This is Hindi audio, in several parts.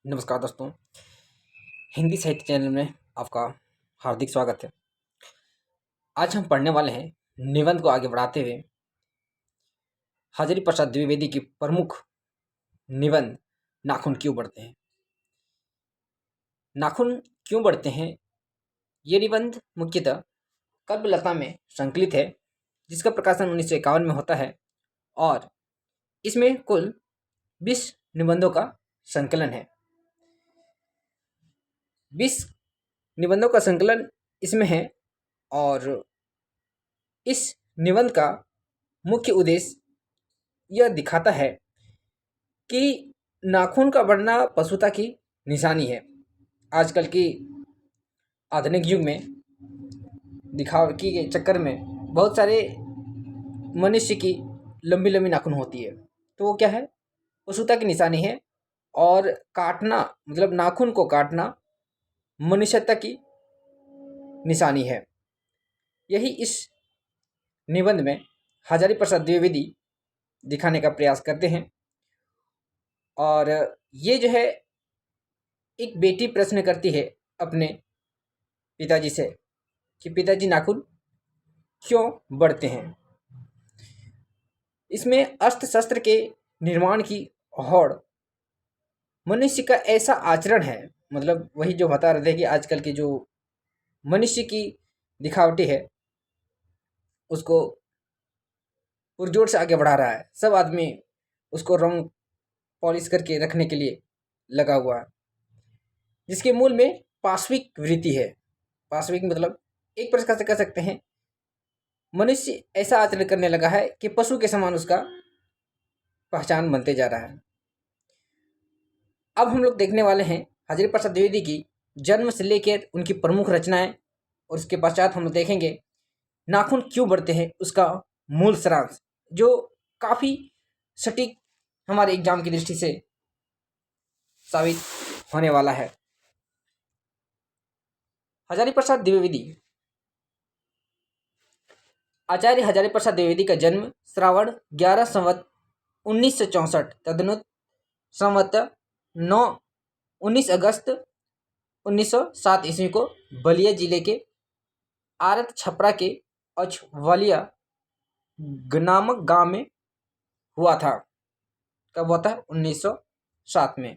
नमस्कार दोस्तों, हिंदी साहित्य चैनल में आपका हार्दिक स्वागत है। आज हम पढ़ने वाले हैं निबंध को आगे बढ़ाते हुए हजारी प्रसाद द्विवेदी की प्रमुख निबंध नाखून क्यों बढ़ते हैं। नाखून क्यों बढ़ते हैं, ये निबंध मुख्यतः कल्पलता में संकलित है, जिसका प्रकाशन 1951 में होता है और इसमें कुल 20 निबंधों का संकलन है। 20 निबंधों का संकलन इसमें है और इस निबंध का मुख्य उद्देश्य यह दिखाता है कि नाखून का बढ़ना पशुता की निशानी है। आजकल की आधुनिक युग में दिखावटी के चक्कर में बहुत सारे मनुष्य की लंबी लंबी नाखून होती है, तो वो क्या है, पशुता की निशानी है। और काटना मतलब नाखून को काटना मनुष्यता की निशानी है। यही इस निबंध में हजारी प्रसाद द्विवेदी दिखाने का प्रयास करते हैं। और ये जो है, एक बेटी प्रश्न करती है अपने पिताजी से कि पिताजी नाखून क्यों बढ़ते हैं। इसमें अस्त्र शस्त्र के निर्माण की होड़ मनुष्य का ऐसा आचरण है, मतलब वही जो बता रहे थे कि आजकल की जो मनुष्य की दिखावटी है उसको पुरजोर से आगे बढ़ा रहा है। सब आदमी उसको रंग पॉलिश करके रखने के लिए लगा हुआ है, जिसके मूल में पाश्विक वृत्ति है। पाश्विक मतलब एक प्रकार से कह सकते हैं मनुष्य ऐसा आचरण करने लगा है कि पशु के समान उसका पहचान बनते जा रहा है। अब हम लोग देखने वाले हैं हजारी प्रसाद द्विवेदी की जन्म से लेकर उनकी प्रमुख रचनाएं, और उसके पश्चात हम लोग देखेंगे नाखून क्यों बढ़ते हैं उसका मूल सारांश, जो काफी सटीक हमारे एग्जाम की दृष्टि से साबित होने वाला है। हजारी प्रसाद द्विवेदी, आचार्य हजारी प्रसाद द्विवेदी का जन्म श्रावण 11 संवत 1964 तदनुत संवत 19 अगस्त 1907 ईस्वी को बलिया जिले के आरत छपरा के अछवलिया नामक गांव में हुआ था। कब हुआ था? 1907 में।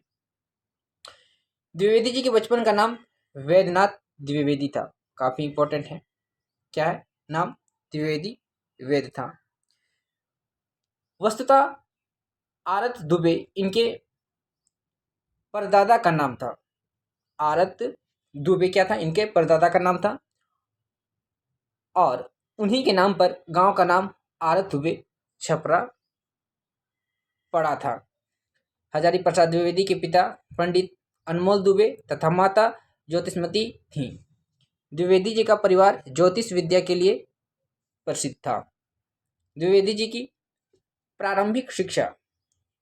द्विवेदी जी के बचपन का नाम वैद्यनाथ द्विवेदी था। काफी इंपॉर्टेंट है। क्या है नाम? द्विवेदी वैद्य था। वस्तुतः आरत दुबे इनके परदादा का नाम था। आरत दुबे क्या था? इनके परदादा का नाम था, और उन्हीं के नाम पर गांव का नाम आरत दुबे छपरा पड़ा था। हजारी प्रसाद द्विवेदी के पिता पंडित अनमोल दुबे तथा माता ज्योतिषमती थीं। द्विवेदी जी का परिवार ज्योतिष विद्या के लिए प्रसिद्ध था। द्विवेदी जी की प्रारंभिक शिक्षा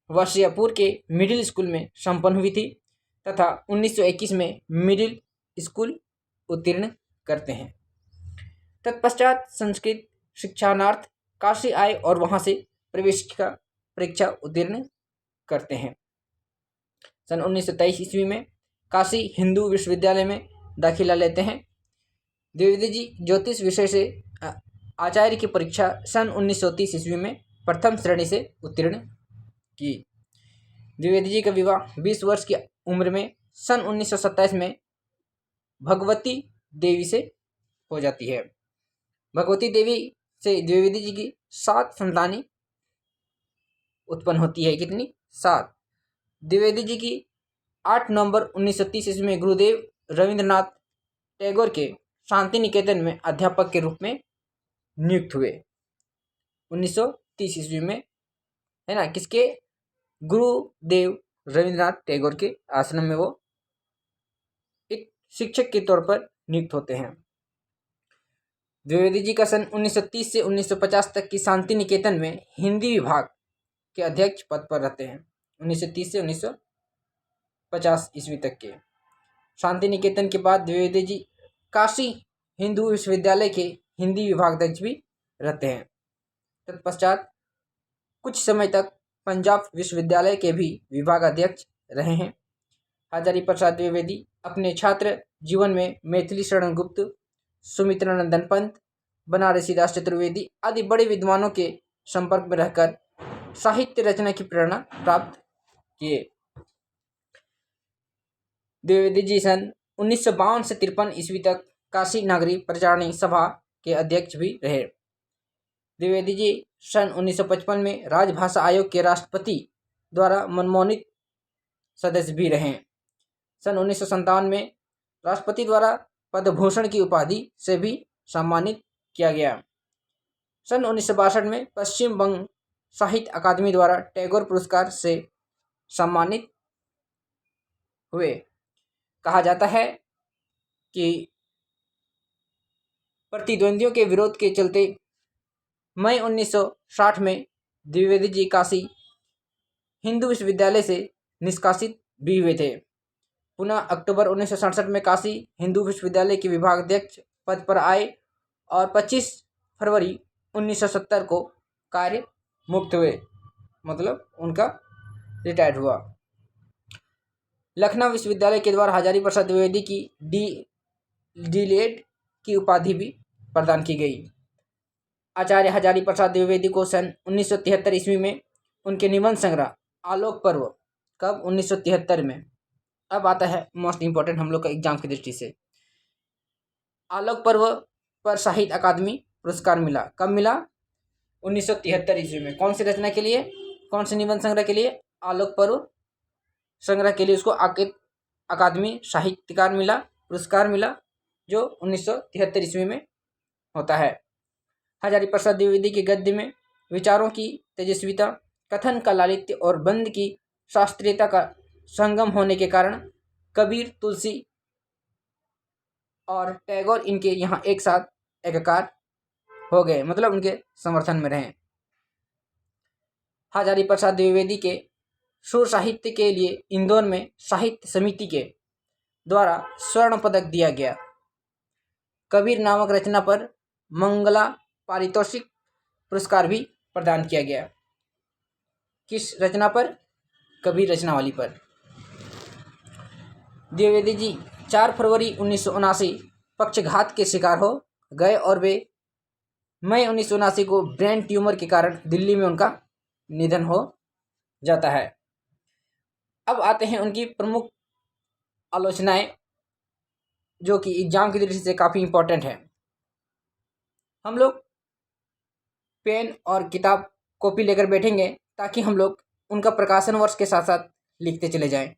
वशियापुर के मिडिल स्कूल में संपन्न हुई थी तथा 1921 में मिडिल स्कूल उत्तीर्ण करते हैं। तत्पश्चात संस्कृत शिक्षानार्थ काशी आए और वहां से प्रवेश का परीक्षा उत्तीर्ण करते हैं। सन 1923 ईस्वी में काशी हिंदू विश्वविद्यालय में दाखिला लेते हैं। द्विवेदी जी ज्योतिष विषय से आचार्य की परीक्षा सन 1930 ईस्वी में प्रथम श्रेणी से उत्तीर्ण की। द्विवेदी जी का विवाह 20 वर्ष की उम्र में सन 1927 में भगवती देवी से हो जाती है। भगवती देवी से द्विवेदी जी की 7 संतानें उत्पन्न होती है। कितनी? 7। द्विवेदी जी की 8 नवंबर 1930 ईस्वी में गुरुदेव रविंद्रनाथ टैगोर के शांति निकेतन में अध्यापक के रूप में नियुक्त हुए। 1930 ईस्वी में, है ना, किसके? गुरुदेव रविंद्रनाथ टैगोर के आश्रम में वो एक शिक्षक के तौर पर नियुक्त होते हैं। द्विवेदी जी का सन 1930 से 1950 तक की शांति निकेतन में हिंदी विभाग के अध्यक्ष पद पर रहते हैं। 1930 से 1950 ईस्वी तक के शांति निकेतन के बाद द्विवेदी जी काशी हिंदू विश्वविद्यालय के हिंदी विभागाध्यक्ष भी रहते हैं। तत्पश्चात कुछ समय तक पंजाब विश्वविद्यालय के भी विभागाध्यक्ष रहे हैं। हजारी प्रसाद द्विवेदी अपने छात्र जीवन में मैथिली शरण गुप्त, सुमित्रानंदन पंत, बनारसी दास चतुर्वेदी आदि बड़े विद्वानों के संपर्क में रहकर साहित्य रचना की प्रेरणा प्राप्त किए। द्विवेदी जी सन 1952 से 53 ईस्वी तक काशी नागरी प्रचारणी सभा के अध्यक्ष भी रहे। द्विवेदी जी सन 1955 में राजभाषा आयोग के राष्ट्रपति द्वारा मनमोनित सदस्य भी रहे। सन 1957 में राष्ट्रपति द्वारा पद्मभूषण की उपाधि से भी सम्मानित किया गया। सन 1962 में पश्चिम बंग साहित्य अकादमी द्वारा टैगोर पुरस्कार से सम्मानित हुए। कहा जाता है कि प्रतिद्वंदियों के विरोध के चलते मई 1960 में द्विवेदी जी काशी हिंदू विश्वविद्यालय से निष्कासित भी हुए थे। पुनः अक्टूबर 1967 में काशी हिंदू विश्वविद्यालय के विभागाध्यक्ष पद पर आए और 25 फरवरी 1970 को कार्य मुक्त हुए, मतलब उनका रिटायर्ड हुआ। लखनऊ विश्वविद्यालय के द्वारा हजारी प्रसाद द्विवेदी की डीलेड की उपाधि भी प्रदान की गई। आचार्य हजारी प्रसाद द्विवेदी को सन 1973 ईस्वी में उनके निबंध संग्रह आलोक पर्व, कब 1973 में, अब आता है मोस्ट इंपॉर्टेंट हम लोग का एग्जाम की दृष्टि से, आलोक पर्व पर साहित्य अकादमी पुरस्कार मिला। कब मिला? 1973 ईस्वी में। कौन सी रचना के लिए, कौन से निबंध संग्रह के लिए? आलोक पर्व संग्रह के लिए उसको अकादमी साहित्यकार मिला, पुरस्कार मिला, जो 1973 ईस्वी में होता है। हजारी प्रसाद द्विवेदी के गद्य में विचारों की तेजस्विता, कथन का लालित्य और बंद की शास्त्रीयता का संगम होने के कारण कबीर, तुलसी और टैगोर इनके यहाँ एक साथ एकाकार हो गए, मतलब उनके समर्थन में रहे। हजारी प्रसाद द्विवेदी के सुर साहित्य के लिए इंदौर में साहित्य समिति के द्वारा स्वर्ण पदक दिया गया। कबीर नामक रचना पर मंगला पारितोषिक पुरस्कार भी प्रदान किया गया। किस रचना पर? कबीर रचनावली पर। द्विवेदी जी 4 फरवरी 1979 पक्षघात के शिकार हो गए और वे मई 1979 को ब्रेन ट्यूमर के कारण दिल्ली में उनका निधन हो जाता है। अब आते हैं उनकी प्रमुख आलोचनाएं, जो कि एग्जाम की दृष्टि से काफ़ी इम्पोर्टेंट है। हम लोग पेन और किताब कॉपी लेकर बैठेंगे ताकि हम लोग उनका प्रकाशन वर्ष के साथ साथ लिखते चले जाएं।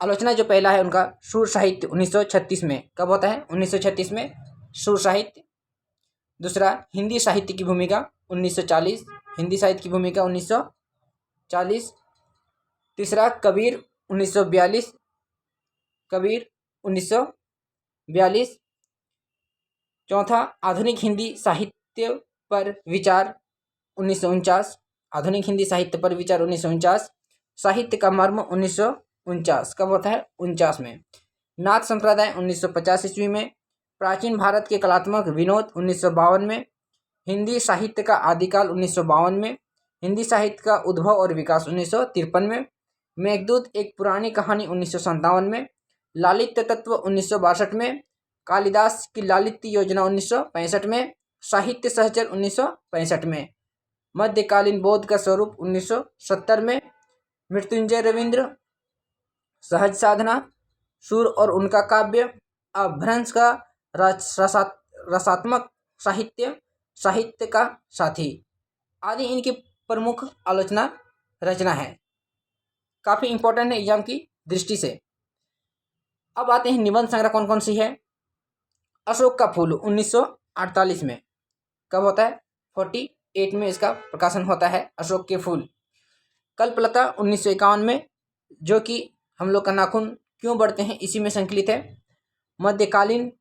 आलोचना जो पहला है उनका, सुर साहित्य 1936 में। कब होता है? 1936 में सुर साहित्य। दूसरा, हिंदी साहित्य की भूमिका 1940, हिंदी साहित्य की भूमिका 1940। तीसरा, कबीर 1942, कबीर 1942। चौथा, आधुनिक हिंदी साहित्य पर विचार 1949, आधुनिक हिंदी साहित्य पर विचार 1949। साहित्य का मर्म 1949। कब होता है? 49 में। नाथ संप्रदाय 1950 ईस्वी में। प्राचीन भारत के कलात्मक विनोद 1952 में। हिंदी साहित्य का आदिकाल 1952 में। हिंदी साहित्य का उद्भव और विकास 1953 में। मेघदूत एक पुरानी कहानी 1957 में। लालित्य तत्व 1962 में। कालिदास की लालित्य योजना 1965 में। साहित्य सहचर 1965 में। मध्यकालीन बोध का स्वरूप 1970 में। मृत्युंजय रविंद्र, सहज साधना, सुर और उनका काव्य, अपभ्रंश का रसात्मक साहित्य, साहित्य का साथी आदि इनकी प्रमुख आलोचना रचना है। काफ़ी इंपॉर्टेंट है एग्जाम की दृष्टि से। अब आते हैं निबंध संग्रह कौन कौन सी है। अशोक का फूल 1948 में। कब होता है? 48 में इसका प्रकाशन होता है, अशोक के फूल। कल्पलता 1951 में, जो कि हम लोग का नाखून क्यों बढ़ते हैं इसी में संकलित है। मध्यकालीन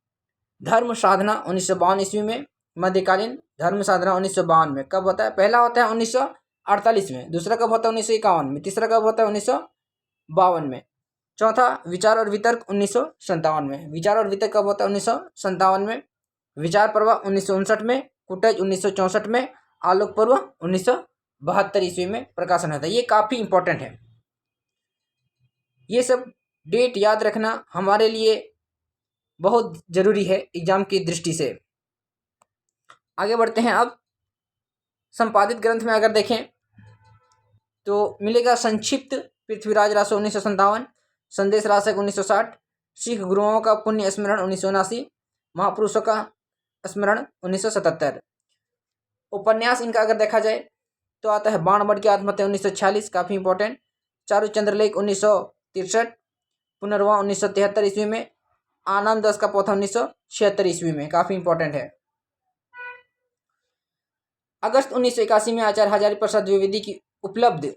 धर्म साधना 1952 ईस्वी में। मध्यकालीन धर्म साधना 1952 में। कब होता है? पहला होता है 1948 में, दूसरा कब होता है? 1951 में, तीसरा कब होता है? 1952 में। चौथा, विचार और वितर्क 1957 में। विचार और वितर्क कब होता है? 1957 में। विचार पर्व 1959 में। कुटज 1964 में। आलोक पर्व 1972 ईस्वी में प्रकाशन होता है। ये काफ़ी इंपॉर्टेंट है। ये सब डेट याद रखना हमारे लिए बहुत ज़रूरी है एग्जाम की दृष्टि से। आगे बढ़ते हैं। अब संपादित ग्रंथ में अगर देखें तो मिलेगा संक्षिप्त पृथ्वीराज रासो 1957, संदेश रासक 1960, सिख गुरुओं का पुण्य स्मरण 1979, महापुरुषों का स्मरण 1977। उपन्यास इनका अगर देखा जाए तो आता है बाणभट्ट की आत्महत्या 1946, काफ़ी इंपॉर्टेंट। चारु चंद्रलेख 1963, पुनर्वा 1973 ईस्वी में, आनंद दास का पोथा 1976 ईस्वी में, काफ़ी इंपॉर्टेंट है। अगस्त 1981 में आचार्य हजारी प्रसाद द्विवेदी की उपलब्ध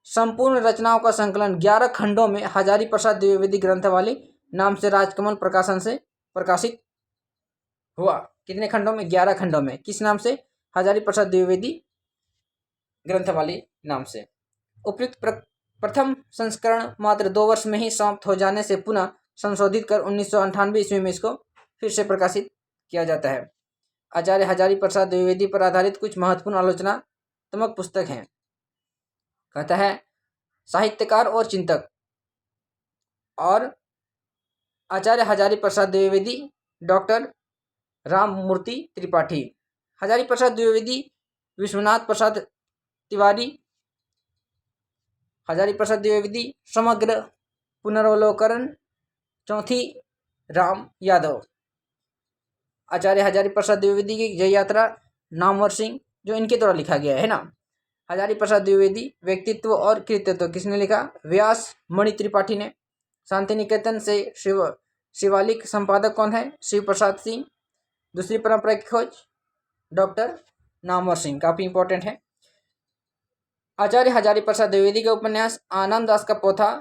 संपूर्ण रचनाओं का संकलन 11 खंडों में हजारी प्रसाद द्विवेदी ग्रंथवाली नाम से राजकमल प्रकाशन से प्रकाशित हुआ। कितने खंडों में? 11 खंडों में। किस नाम से? हजारी प्रसाद द्विवेदी ग्रंथवाली नाम से। उपयुक्त प्रथम संस्करण मात्र 2 वर्ष में ही समाप्त हो जाने से पुनः संशोधित कर 1998 ईस्वी में इसको फिर से प्रकाशित किया जाता है। आचार्य हजारी प्रसाद द्विवेदी पर आधारित कुछ महत्वपूर्ण आलोचनात्मक पुस्तक हैं। कहता है साहित्यकार और चिंतक और आचार्य हजारी प्रसाद द्विवेदी डॉक्टर राममूर्ति त्रिपाठी। हजारी प्रसाद द्विवेदी विश्वनाथ प्रसाद तिवारी। हजारी प्रसाद द्विवेदी समग्र पुनर्वलोकन चौथी राम यादव। आचार्य हजारी प्रसाद द्विवेदी की जय यात्रा नामवर सिंह जो इनके द्वारा लिखा गया है ना। हजारी प्रसाद द्विवेदी व्यक्तित्व और कृतित्व किसने लिखा? व्यास मणि त्रिपाठी ने। शांति निकेतन से शिवालिक संपादक कौन है? शिव प्रसाद सिंह। दूसरी परंपरा की खोज डॉक्टर नामवर सिंह, काफी इंपॉर्टेंट है। आचार्य हजारी प्रसाद द्विवेदी का उपन्यास आनंद दास का पोथा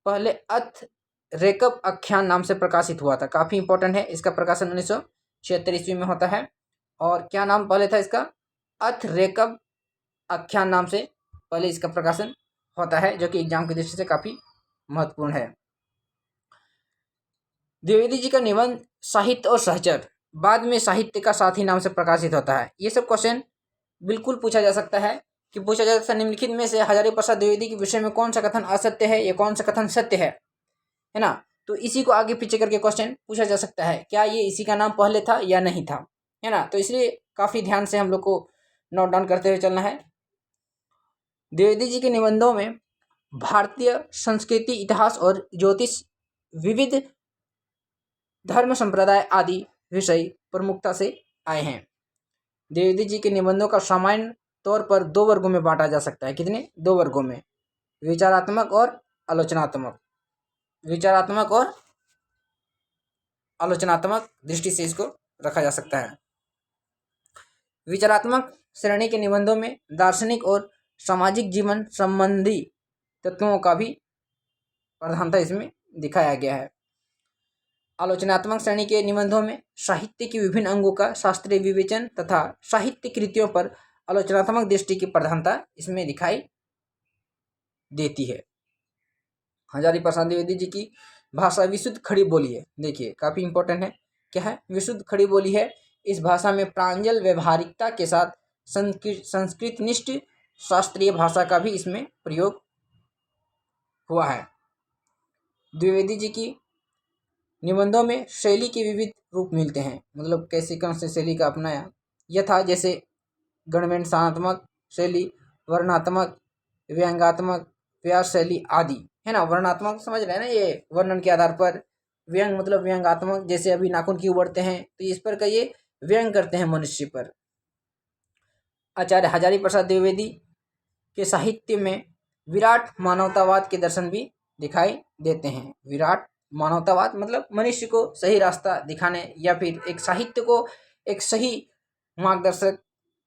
पहले अथ रेकब आख्यान नाम से प्रकाशित हुआ था, काफी इंपॉर्टेंट है। इसका प्रकाशन 1976 ईस्वी में होता है। और क्या नाम पहले था इसका? अथ रेकब आख्यान नाम से पहले इसका प्रकाशन होता है, जो कि एग्जाम की दृष्टि से काफी महत्वपूर्ण है। द्विवेदी जी का निबंध साहित्य और सहचर बाद में साहित्य का साथी नाम से प्रकाशित होता है। ये सब क्वेश्चन बिल्कुल पूछा जा सकता है कि पूछा जा सकता है निम्नलिखित में से हजारी प्रसाद द्विवेदी के विषय में कौन सा कथन असत्य है या कौन सा कथन सत्य है ना। तो इसी को आगे पीछे करके क्वेश्चन पूछा जा सकता है, क्या ये इसी का नाम पहले था या नहीं था, है ना। तो इसलिए काफी ध्यान से हम लोग को नोट डाउन करते हुए चलना है। द्विवेदी जी के निबंधों में भारतीय संस्कृति, इतिहास और ज्योतिष, विविध धर्म संप्रदाय आदि विषय प्रमुखता से आए हैं। द्विवेदी जी के निबंधों का सामान्य तौर पर 2 वर्गों में बांटा जा सकता है। कितने? 2 वर्गों में, विचारात्मक और आलोचनात्मक। विचारात्मक और आलोचनात्मक दृष्टि से इसको रखा जा सकता है। विचारात्मक श्रेणी के निबंधों में दार्शनिक और सामाजिक जीवन संबंधी तत्वों का भी प्रधानता इसमें दिखाया गया है। आलोचनात्मक श्रेणी के निबंधों में साहित्य के विभिन्न अंगों का शास्त्रीय विवेचन तथा साहित्य कृतियों पर आलोचनात्मक दृष्टि की प्रधानता इसमें दिखाई देती है। हजारी प्रसाद द्विवेदी जी की भाषा विशुद्ध खड़ी बोली है। देखिए काफी इंपॉर्टेंट है। क्या है? विशुद्ध खड़ी बोली है। इस भाषा में प्रांजल व्यवहारिकता के साथ संस्कृतनिष्ठ शास्त्रीय भाषा का भी इसमें प्रयोग हुआ है। द्विवेदी जी की निबंधों में शैली के विविध रूप मिलते हैं, मतलब कैसे कौन से शैली का अपनाया। यथा जैसे गणवेशात्मक शैली, वर्णात्मक, व्यंग्यात्मक, व्यास शैली आदि, है ना। वर्णात्मक समझ रहे हैं ना, ये वर्णन के आधार पर। व्यंग मतलब व्यंग्यात्मक, जैसे अभी नाखून क्यों बढ़ते हैं तो इस पर का ये व्यंग करते हैं मनुष्य पर। आचार्य हजारी प्रसाद द्विवेदी के साहित्य में विराट मानवतावाद के दर्शन भी दिखाई देते हैं। विराट मानवतावाद मतलब मनुष्य को सही रास्ता दिखाने या फिर एक साहित्य को एक सही मार्गदर्शक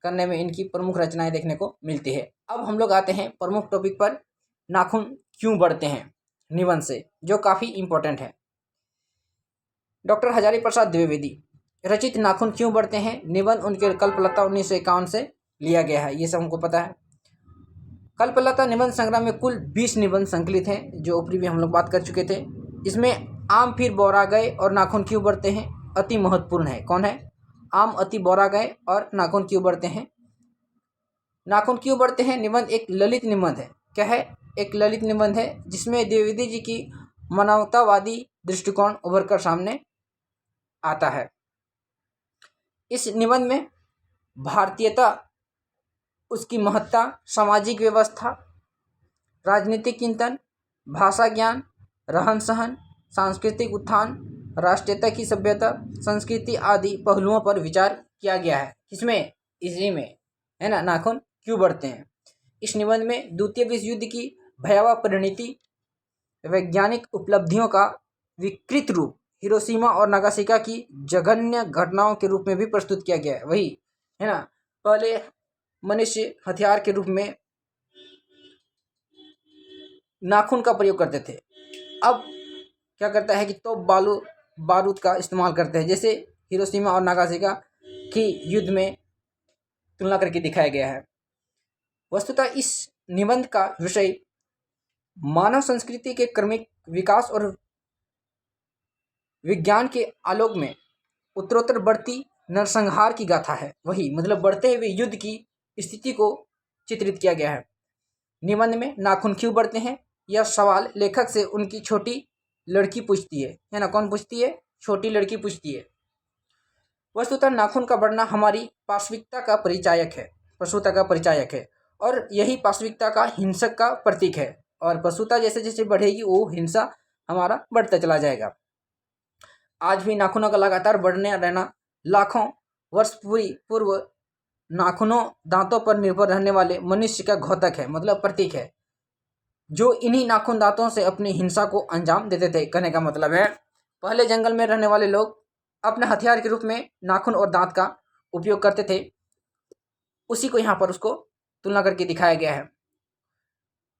करने में इनकी प्रमुख रचनाएं देखने को मिलती है। अब हम लोग आते हैं प्रमुख टॉपिक पर, नाखून क्यों बढ़ते हैं निबंध से, जो काफी इंपॉर्टेंट है। डॉक्टर हजारी प्रसाद द्विवेदी रचित नाखून क्यों बढ़ते हैं निबंध उनके कल्पलता 1951 से लिया गया है, ये सब हमको पता है। कल्पलता निबंध संग्रह में कुल 20 निबंध संकलित हैं, जो ऊपरी भी हम लोग बात कर चुके थे। इसमें आम फिर बौरा गए और नाखून क्यों बढ़ते हैं अति महत्वपूर्ण है। कौन है? आम, अति बौरा गए और नाखून क्यों बढ़ते हैं। नाखून क्यों बढ़ते हैं निबंध एक ललित निबंध है। क्या है? एक ललित निबंध है जिसमें द्विवेदी जी की मानवतावादी दृष्टिकोण उभरकर सामने आता है। इस निबंध में भारतीयता, उसकी महत्ता, सामाजिक व्यवस्था, राजनीतिक चिंतन, भाषा ज्ञान, रहन सहन, सांस्कृतिक उत्थान, राष्ट्रीयता की सभ्यता, संस्कृति आदि पहलुओं पर विचार किया गया है। किसमें? इसी में, है ना, नाखून क्यों बढ़ते हैं। इस निबंध में द्वितीय विश्व युद्ध की भयावह परिणति, वैज्ञानिक उपलब्धियों का विकृत रूप हिरोशिमा और नागासाकी की जघन्य घटनाओं के रूप में भी प्रस्तुत किया गया है। वही, है ना, पहले मनुष्य हथियार के रूप में नाखून का प्रयोग करते थे, अब क्या करता है कि तोप बारूद का इस्तेमाल करते हैं, जैसे हिरोशिमा और नागासाकी की युद्ध में तुलना करके दिखाया गया है। वस्तुतः इस निबंध का विषय मानव संस्कृति के क्रमिक विकास और विज्ञान के आलोक में उत्तरोत्तर बढ़ती नरसंहार की गाथा है। वही, मतलब बढ़ते हुए युद्ध की स्थिति को चित्रित किया गया है। निबंध में नाखून क्यों बढ़ते हैं, यह सवाल लेखक से उनकी छोटी लड़की पूछती है ना। कौन पूछती है? छोटी लड़की पूछती है। वस्तुतः नाखून का बढ़ना हमारी पाशविकता का परिचायक है, पशुता का परिचायक है, और यही पाशविकता का हिंसक का प्रतीक है। और पशुता जैसे जैसे बढ़ेगी वो हिंसा हमारा बढ़ता चला जाएगा। आज भी नाखूनों का लगातार बढ़ने रहना लाखों वर्ष पूर्व नाखूनों दांतों पर निर्भर रहने वाले मनुष्य का घातक है, मतलब प्रतीक है, जो इन्हीं नाखून दांतों से अपनी हिंसा को अंजाम देते थे। कहने का मतलब है पहले जंगल में रहने वाले लोग अपने हथियार के रूप में नाखून और दांत का उपयोग करते थे। उसी को यहाँ पर उसको तुलना करके दिखाया गया है।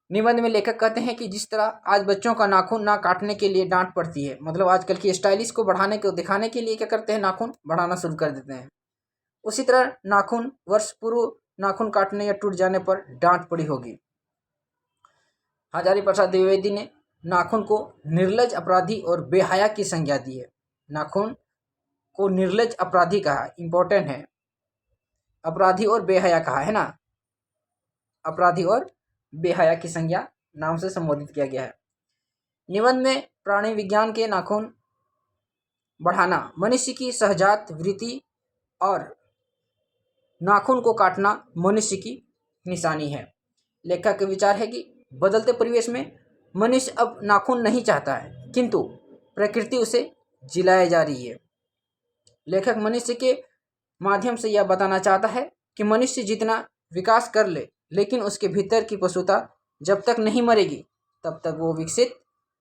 निबंध में लेखक कहते हैं कि जिस तरह आज बच्चों का नाखून ना काटने के लिए डांट पड़ती है, मतलब आजकल की स्टाइलिश को बढ़ाने को दिखाने के लिए क्या करते हैं, नाखून बढ़ाना शुरू कर देते हैं। उसी तरह नाखून वर्ष पूर्व नाखून काटने या टूट जाने पर डांट पड़ी होगी। हजारी प्रसाद द्विवेदी ने नाखून को निर्लज अपराधी और बेहया की संज्ञा दी है। नाखून को निर्लज अपराधी कहा, इंपॉर्टेंट है, अपराधी और बेहया कहा है ना, अपराधी और बेहया की संज्ञा नाम से संबोधित किया गया है। निबंध में प्राणी विज्ञान के नाखून बढ़ाना मनुष्य की सहजात वृत्ति और नाखून को काटना मनुष्य की निशानी है। लेखक का विचार है कि बदलते परिवेश में मनुष्य अब नाखून नहीं चाहता है, किंतु प्रकृति उसे जिलाए जा रही है। लेखक मनुष्य के माध्यम से यह बताना चाहता है कि मनुष्य जितना विकास कर ले, लेकिन उसके भीतर की पशुता जब तक नहीं मरेगी तब तक वो विकसित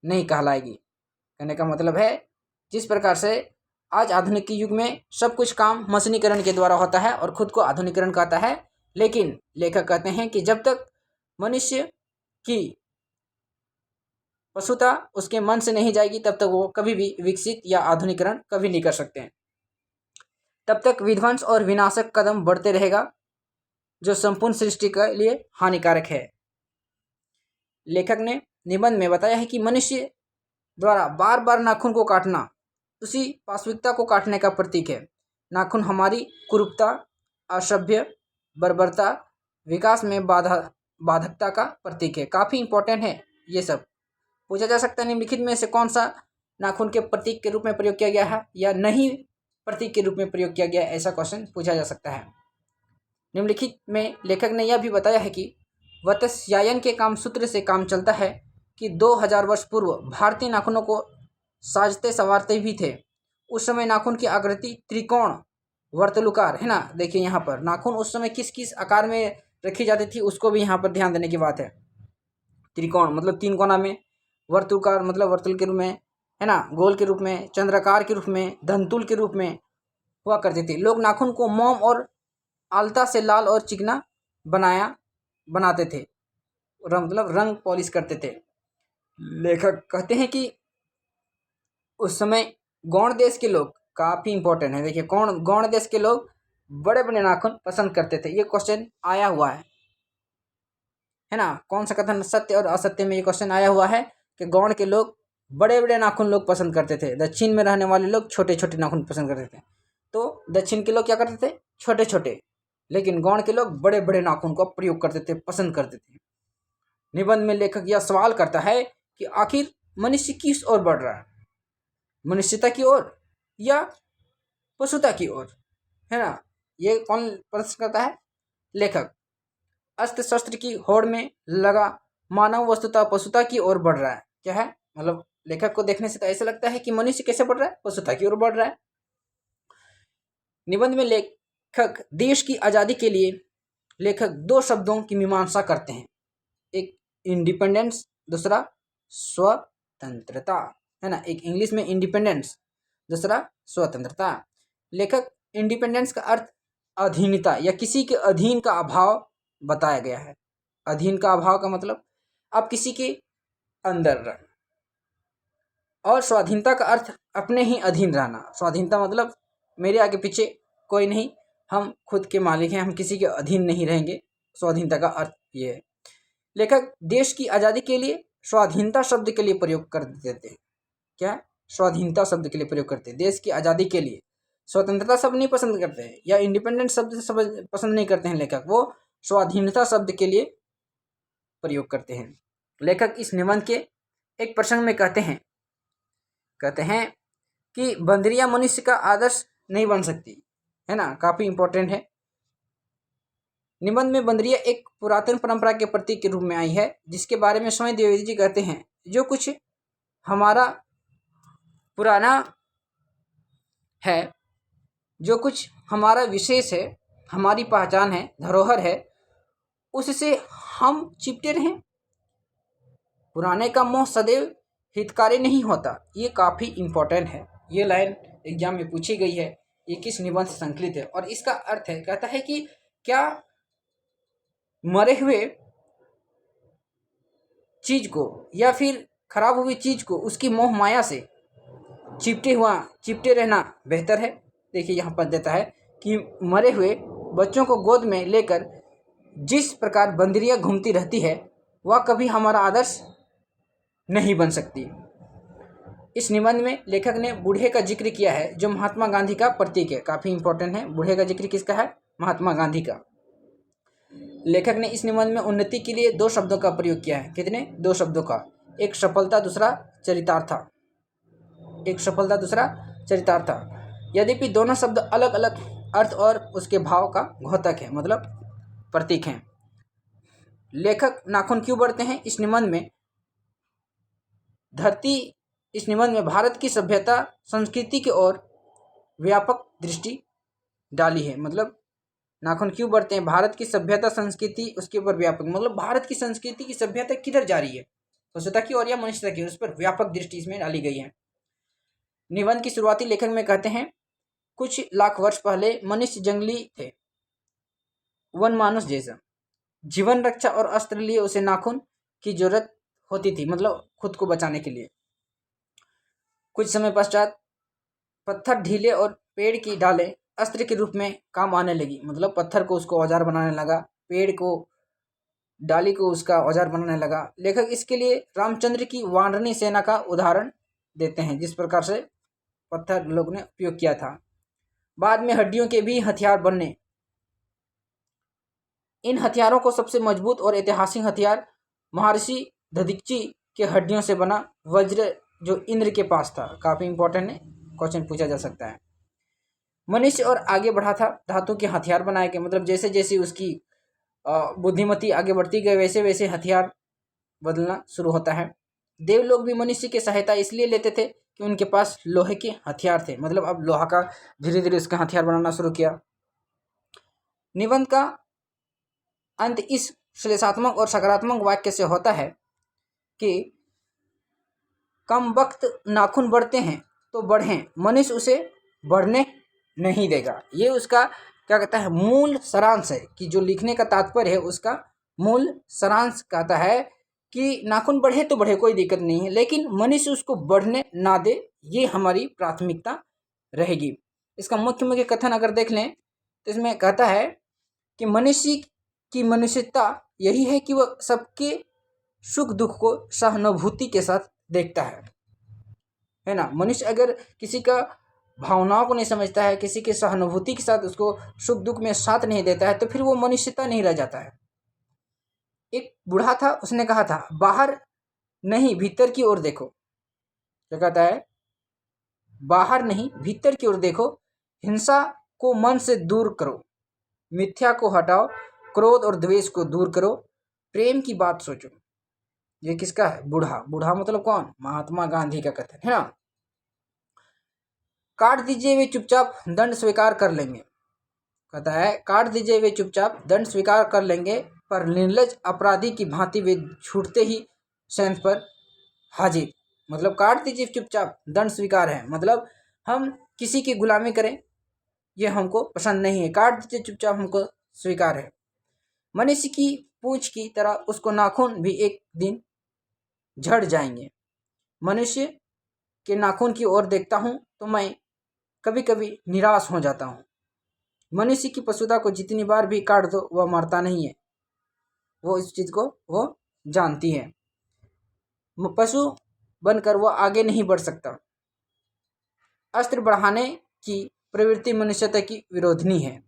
नहीं कहलाएगी। कहने का मतलब है जिस प्रकार से आज आधुनिक युग में सब कुछ काम मशीनीकरण के द्वारा होता है और खुद को आधुनिकरण कहता है, लेकिन लेखक कहते हैं कि जब तक मनुष्य की पशुता उसके मन से नहीं जाएगी तब तक वो कभी भी विकसित या आधुनिकरण कभी नहीं कर सकते हैं। तब तक विध्वंस और विनाशक कदम बढ़ते रहेगा, जो संपूर्ण सृष्टि के लिए हानिकारक है। लेखक ने निबंध में बताया है कि मनुष्य द्वारा बार बार नाखून को काटना उसी पाशविकता को काटने का प्रतीक है। नाखून हमारी कुरूपता, असभ्य, बर्बरता, विकास में बाधकता का प्रतीक है। काफ़ी इंपॉर्टेंट है ये सब। पूछा जा सकता है निम्नलिखित में से कौन सा नाखून के प्रतीक के रूप में प्रयोग किया गया है या नहीं प्रतीक के रूप में प्रयोग किया गया है, ऐसा क्वेश्चन पूछा जा सकता है। निम्नलिखित में लेखक ने यह भी बताया है कि वत्स्यायन के काम सूत्र से काम चलता है कि 2000 वर्ष पूर्व भारतीय नाखूनों को साजते संवारते भी थे। उस समय नाखून की आकृति त्रिकोण, वर्तुलाकार, है ना। देखिए यहाँ पर नाखून उस समय किस किस आकार में रखी जाती थी उसको भी यहाँ पर ध्यान देने की बात है। त्रिकोण मतलब 3 कोना में, वर्तुलाकार मतलब वर्तुल के रूप में, है ना, गोल के रूप में, चंद्राकार के रूप में, धनतुल के रूप में हुआ करते थे। लोग नाखून को मोम और आलता से लाल और चिकना बनाते थे, मतलब रंग पॉलिश करते थे। लेखक कहते हैं कि उस समय गौड़ देश के लोग, काफ़ी इंपॉर्टेंट है, देखिए गौड़ देश के लोग बड़े बड़े नाखून पसंद करते थे। ये क्वेश्चन आया हुआ है ना। कौन सा कथन सत्य और असत्य में ये क्वेश्चन आया हुआ है कि गौड़ के लोग बड़े बड़े नाखून लोग पसंद करते थे, दक्षिण में रहने वाले लोग छोटे छोटे नाखून पसंद करते थे। तो दक्षिण के लोग क्या करते थे, छोटे छोटे, लेकिन गौड़ के लोग बड़े बड़े नाखून का प्रयोग करते थे, पसंद करते थे। निबंध में लेखक यह सवाल करता है कि आखिर मनुष्य किस ओर बढ़ रहा है, मनुष्यता की ओर या पशुता की ओर, है ना। ये कौन प्रश्न करता है? लेखक। अस्त्र शस्त्र की होड़ में लगा मानव वस्तुतः पशुता की ओर बढ़ रहा है। क्या है मतलब, लेखक को देखने से तो ऐसा लगता है कि मनुष्य कैसे बढ़ रहा है, पशुता की ओर बढ़ रहा है। निबंध में लेखक देश की आजादी के लिए लेखक दो शब्दों की मीमांसा करते हैं, एक इंडिपेंडेंस, दूसरा स्वतंत्रता, है ना। एक इंग्लिश में इंडिपेंडेंस, दूसरा स्वतंत्रता। लेखक इंडिपेंडेंस का अर्थ अधीनता या किसी के अधीन का अभाव बताया गया है। अधीन का अभाव का मतलब आप किसी के अंदर रहना, और स्वाधीनता का अर्थ अपने ही अधीन रहना। स्वाधीनता मतलब मेरे आगे पीछे कोई नहीं, हम खुद के मालिक हैं, हम किसी के अधीन नहीं रहेंगे। स्वाधीनता का अर्थ ये है। लेखक देश की आज़ादी के लिए स्वाधीनता शब्द के लिए प्रयोग कर देते हैं। क्या? स्वाधीनता शब्द के लिए प्रयोग करते हैं। देश की आज़ादी के लिए स्वतंत्रता शब्द नहीं पसंद करते हैं या इंडिपेंडेंट शब्द पसंद नहीं करते हैं लेखक, वो स्वाधीनता शब्द के लिए प्रयोग करते हैं। लेखक इस निबंध के एक प्रसंग में कहते हैं कि बंदरिया मनुष्य का आदर्श नहीं बन सकती, है ना। काफी इंपॉर्टेंट है। निबंध में बंदरिया एक पुरातन परंपरा के प्रतीक के रूप में आई है, जिसके बारे में स्वयं द्विवेदी जी कहते हैं, जो कुछ हमारा पुराना है, जो कुछ हमारा विशेष है, हमारी पहचान है, धरोहर है, उससे हम चिपटे रहें। पुराने का मोह सदैव हितकारी नहीं होता। ये काफ़ी इम्पोर्टेंट है। ये लाइन एग्जाम में पूछी गई है। ये किस निबंध से संकलित है? और इसका अर्थ है, कहता है कि क्या मरे हुए चीज को या फिर खराब हुई चीज को उसकी मोह माया से चिपटे रहना बेहतर है। देखिए यहाँ पर देता है कि मरे हुए बच्चों को गोद में लेकर जिस प्रकार बंदरियां घूमती रहती है, वह कभी हमारा आदर्श नहीं बन सकती। इस निबंध में लेखक ने बूढ़े का जिक्र किया है, जो महात्मा गांधी का प्रतीक है। काफी इंपॉर्टेंट है। बूढ़े का जिक्र किसका है? महात्मा गांधी का। लेखक ने इस निबंध में उन्नति के लिए दो शब्दों का प्रयोग किया है। कितने? दो शब्दों का। एक सफलता, दूसरा चरितार्थ। एक सफलता, दूसरा चरितार्थ। यद्यपि दोनों शब्द अलग अलग अर्थ और उसके भाव का घोतक है, मतलब प्रतीक हैं। लेखक नाखून क्यों बढ़ते हैं? इस निबंध में भारत की सभ्यता संस्कृति की ओर व्यापक दृष्टि डाली है। मतलब नाखून क्यों बढ़ते हैं? भारत की सभ्यता संस्कृति उसके ऊपर व्यापक, मतलब भारत की संस्कृति की सभ्यता किधर जा रही है, पशुता की ओर या मनुष्यता की, उस पर व्यापक दृष्टि इसमें डाली गई है। निबंध की शुरुआती लेखक में कहते हैं, कुछ लाख वर्ष पहले मनुष्य जंगली थे, वन मानुष जैसा। जीवन रक्षा और अस्त्र लिए उसे नाखून की जरूरत होती थी, मतलब खुद को बचाने के लिए। कुछ समय पश्चात पत्थर, ढीले और पेड़ की डालें अस्त्र के रूप में काम आने लगी, मतलब पत्थर को उसको औजार बनाने लगा, पेड़ को, डाली को उसका औजार बनाने लगा। लेखक इसके लिए रामचंद्र की वानरनी सेना का उदाहरण देते हैं, जिस प्रकार से पत्थर लोग ने उपयोग किया था। बाद में हड्डियों के भी हथियार बनने। इन हथियारों को सबसे मजबूत और ऐतिहासिक हथियार महर्षि दधीची के हड्डियों से बना वज्र, जो इंद्र के पास था। काफी इंपॉर्टेंट है, क्वेश्चन पूछा जा सकता है। मनुष्य और आगे बढ़ा था, धातु के हथियार बनाए गए, मतलब जैसे जैसे उसकी बुद्धिमती आगे बढ़ती गई, वैसे वैसे हथियार बदलना शुरू होता है। देव लोग भी मनुष्य की सहायता इसलिए लेते थे कि उनके पास लोहे के हथियार थे, मतलब अब लोहा का धीरे धीरे उसका हथियार बनाना शुरू किया। निबंध का अंत इस श्लेषात्मक और सकारात्मक वाक्य से होता है कि कम वक्त नाखून बढ़ते हैं तो बढ़ें, मनुष्य उसे बढ़ने नहीं देगा। ये उसका क्या कहता है, मूल सारांश है, कि जो लिखने का तात्पर्य है उसका मूल सारांश कहता है कि नाखून बढ़े तो बढ़े, कोई दिक्कत नहीं है, लेकिन मनुष्य उसको बढ़ने ना दे, ये हमारी प्राथमिकता रहेगी। इसका मुख्य मुख्य कथन अगर देख लें तो इसमें कहता है कि मनुष्य की मनुष्यता यही है कि वह सबके सुख दुख को सहानुभूति के साथ देखता है ना। मनुष्य अगर किसी का भावनाओं को नहीं समझता है, किसी के सहानुभूति के साथ उसको सुख दुख में साथ नहीं देता है, तो फिर वो मनुष्यता नहीं रह जाता है। एक बूढ़ा था, उसने कहा था बाहर नहीं भीतर की ओर देखो। क्या कहता है? बाहर नहीं भीतर की ओर देखो, हिंसा को मन से दूर करो, मिथ्या को हटाओ, क्रोध और द्वेष को दूर करो, प्रेम की बात सोचो। ये किसका है? बूढ़ा। बूढ़ा मतलब कौन? महात्मा गांधी का कथन है ना। काट दीजिए वे चुपचाप दंड स्वीकार कर लेंगे। कहता है काट दीजिए वे चुपचाप दंड स्वीकार कर लेंगे, पर निर्लज अपराधी की भांति वे छूटते ही सेंस पर हाजिर। मतलब काट दीजिए चुपचाप, दंड स्वीकार है मतलब हम किसी की गुलामी करें ये हमको पसंद नहीं है, काट दीजिए चुपचाप हमको स्वीकार है। मनुष्य की पूंछ की तरह उसको नाखून भी एक दिन झड़ जाएंगे। मनुष्य के नाखून की ओर देखता हूँ तो मैं कभी कभी निराश हो जाता हूँ। मनुष्य की पशुता को जितनी बार भी काट दो वह मरता नहीं है, वो इस चीज को वो जानती है। पशु बनकर वह आगे नहीं बढ़ सकता। अस्त्र बढ़ाने की प्रवृत्ति मनुष्यता की विरोधनी है।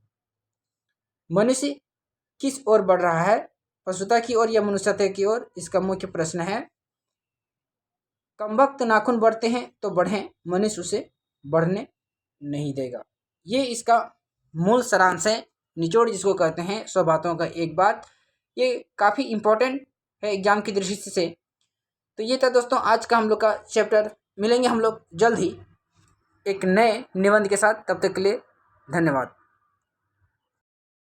मनुष्य किस ओर बढ़ रहा है, पशुता की ओर या मनुष्यता की ओर? इसका मुख्य प्रश्न है। कमबख्त नाखून बढ़ते हैं तो बढ़ें, मनुष्य उसे बढ़ने नहीं देगा। ये इसका मूल सारांश है, निचोड़ जिसको कहते हैं 100 बातों का एक बात। ये काफ़ी इम्पोर्टेंट है एग्जाम की दृष्टि से। तो ये था दोस्तों आज का हम लोग का चैप्टर। मिलेंगे हम लोग जल्द ही एक नए निबंध के साथ, तब तक के लिए धन्यवाद।